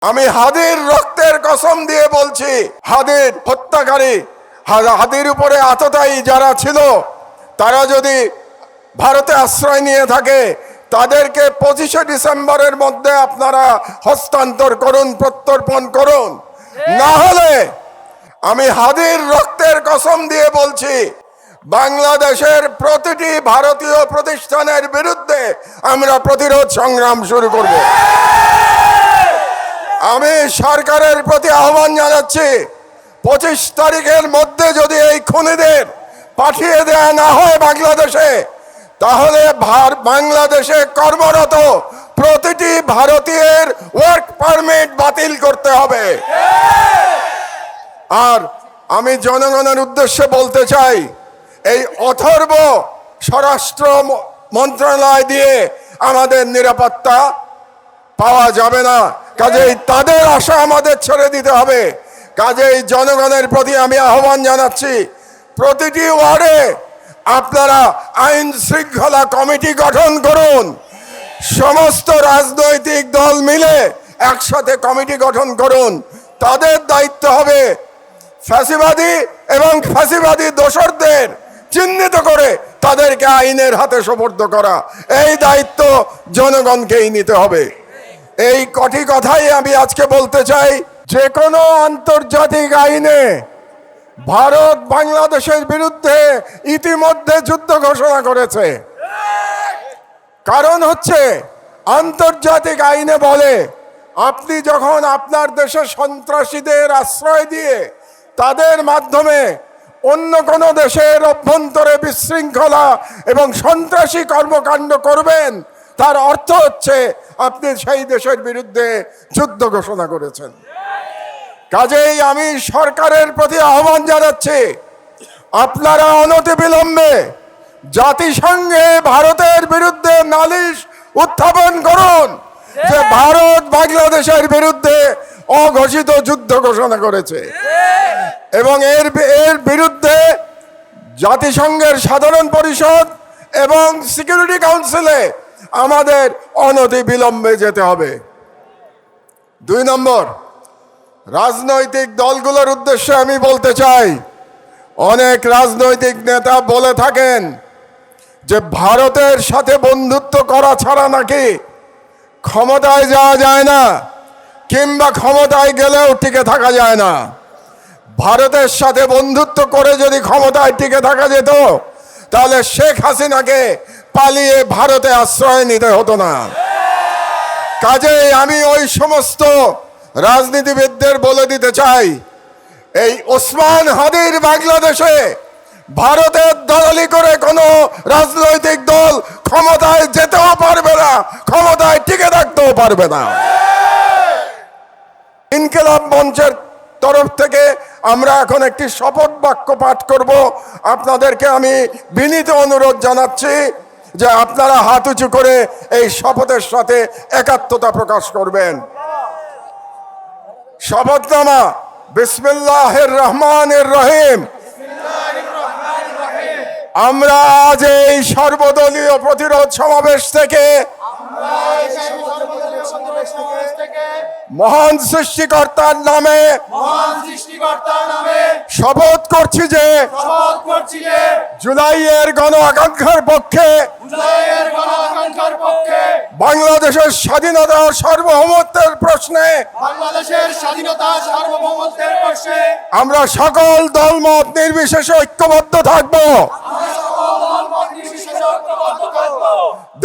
আমি হাদির রক্তের কসম দিয়ে বলছি, হাদির হত্যাকারী, হাদির উপরে আততায়ী যারা ছিল, তারা যদি ভারতে আশ্রয় নিয়ে থাকে, তাদেরকে 25শে ডিসেম্বরের মধ্যে আপনারা হস্তান্তর করুন, প্রত্যর্পণ করুন। না হলে আমি হাদির রক্তের কসম দিয়ে বলছি, বাংলাদেশের প্রতিটি ভারতীয় প্রতিষ্ঠানের বিরুদ্ধে আমরা প্রতিরোধ সংগ্রাম শুরু করব। আমি সরকারের প্রতি আহ্বান জানাচ্ছি, 25 তারিখের মধ্যে যদি এই খুনিদের পাঠিয়ে দেয়া না হয় বাংলাদেশে, তাহলে বাংলাদেশে কর্মরত প্রতিটি ভারতীয়ের ওয়ার্ক পারমিট বাতিল করতে হবে। আর আমি জনগণের উদ্দেশ্যে বলতে চাই, এই অথর্ব স্বরাষ্ট্র মন্ত্রণালয় দিয়ে আমাদের নিরাপত্তা পাওয়া যাবে না। কাজেই তাদের আশা আমাদের ছেড়ে দিতে হবে। কাজেই জনগণের প্রতি আমি আহ্বান জানাচ্ছি, প্রতিটি ওয়ার্ডে আপনারা আইন শৃঙ্খলা কমিটি গঠন করুন। সমস্ত রাজনৈতিক দল মিলে একসাথে কমিটি গঠন করুন। তাদের দায়িত্ব হবে ফ্যাসিবাদী এবং ফ্যাসিবাদী দোসরদের চিহ্নিত করে তাদেরকে আইনের হাতে সোপর্দ করা। এই দায়িত্ব জনগণকেই নিতে হবে। এই কটি কথাই আমি আজকে বলতে চাই। যে কোনো আন্তর্জাতিক আইনে ভারত বাংলাদেশের বিরুদ্ধে ইতিমধ্যে যুদ্ধ ঘোষণা করেছে। কারণ হচ্ছে, আন্তর্জাতিক আইনে বলে, আপনি যখন আপনার দেশে সন্ত্রাসীদের আশ্রয় দিয়ে তাদের মাধ্যমে অন্য কোনো দেশের অভ্যন্তরে বিশৃঙ্খলা এবং সন্ত্রাসী কর্মকাণ্ড করবেন, তার অর্থ হচ্ছে আপনি সেই দেশের বিরুদ্ধে যুদ্ধ ঘোষণা করেছেন। কাজেই আমি সরকারের প্রতি আহ্বান জানাচ্ছি, আপনারা অনতিবিলম্বে জাতিসংঘে ভারতের বিরুদ্ধে নালিশ উত্থাপন করুন যে ভারত বাংলাদেশের বিরুদ্ধে অঘোষিত যুদ্ধ ঘোষণা করেছে, এবং এর বিরুদ্ধে জাতিসংঘের সাধারণ পরিষদ এবং সিকিউরিটি কাউন্সিলে আমাদের অনতিবিলম্বে যেতে হবে। 2 নম্বর, রাজনৈতিক দলগুলোর উদ্দেশ্যে আমি বলতে চাই, অনেক রাজনৈতিক নেতা বলে থাকেন যে ভারতের সাথে বন্ধুত্ব করা ছাড়া নাকি ক্ষমতায় যাওয়া যায় না, কিংবা ক্ষমতায় গেলেও টিকে থাকা যায় না। ভারতের সাথে বন্ধুত্ব করে যদি ক্ষমতায় টিকে থাকা যেত, তাহলে শেখ হাসিনাকে পালিয়ে ভারতে আশ্রয় নিতে হতো না। কাজেই আমি ওই সমস্ত রাজনীতিবিদদের বলে দিতে চাই, এই ওসমান হাদির বাংলাদেশে ভারতের দলালি করে কোনো রাজনৈতিক দল ক্ষমতায় যেতেও পারবে না, ক্ষমতায় টিকে থাকতেও পারবে না। ইনকিলাব মঞ্চের তরফ থেকে আমরা এখন একটি শপথ বাক্য পাঠ করব। আপনাদেরকে আমি বিনীত অনুরোধ জানাচ্ছি যে আপনারা হাত উঁচু করে এই শপথের সাথে একাত্মতা প্রকাশ করবেন। শপথনামা। বিসমিল্লাহির রহমানির রহিম। আমরা আজ এই সর্বদলীয় প্রতিরোধ সমাবেশ থেকে মহান সৃষ্টিকর্তার নামে শপথ করছি যে জুলাইয়ের গণ আকাঙ্ক্ষার পক্ষে, বাংলাদেশের স্বাধীনতা ও সার্বভৌমত্বের প্রশ্নে আমরা সকল দলমত নির্বিশেষে ঐক্যবদ্ধ থাকব।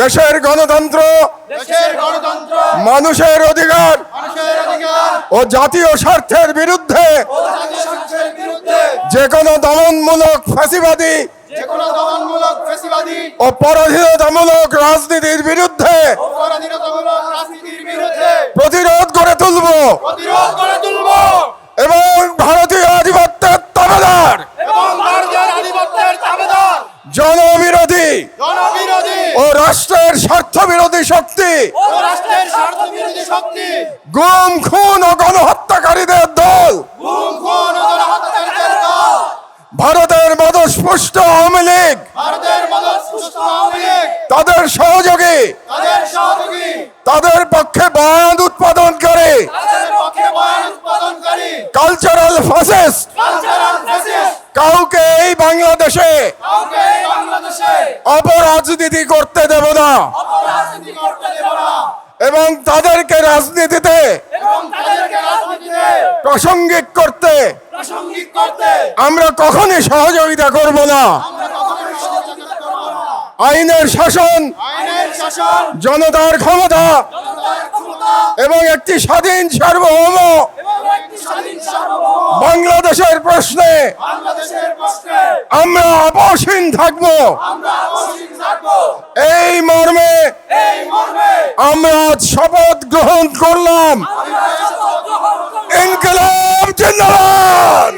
দেশের গণতন্ত্র, মানুষের অধিকার ও জাতীয় স্বার্থের বিরুদ্ধে যে কোনো দমনমূলক ফ্যাসিবাদী ও পরাধীনতামূলক রাজনীতির বিরুদ্ধে প্রতিরোধ করে তুলব এবং ভারতীয় আধিপত্যের দাবিদার জনবিরোধী ও রাষ্ট্রের স্বার্থ বিরোধী শক্তি, গুম খুন ও গণহত্যাকারীদের দল, ভারতের মদস্পুষ্ট আওয়ামী লীগ, তাদের সহযোগী, তাদের পক্ষে বয়ান উৎপাদন করে কালচারাল ফ্যাসিস্ট কাউকে এই বাংলাদেশে অপরাজনীতি করতে দেব না এবং তাদেরকে রাজনীতিতে প্রাসঙ্গিক করতে আমরা কখনই সহযোগিতা করব না। আইনের শাসন, জনতার ক্ষমতা এবং একটি স্বাধীন সার্বভৌম বাংলাদেশের প্রশ্নে আমরা আপোষহীন থাকব। এই মর্মে আমরা শপথ গ্রহণ করলাম। ইনকিলাব জিন্দাবাদ।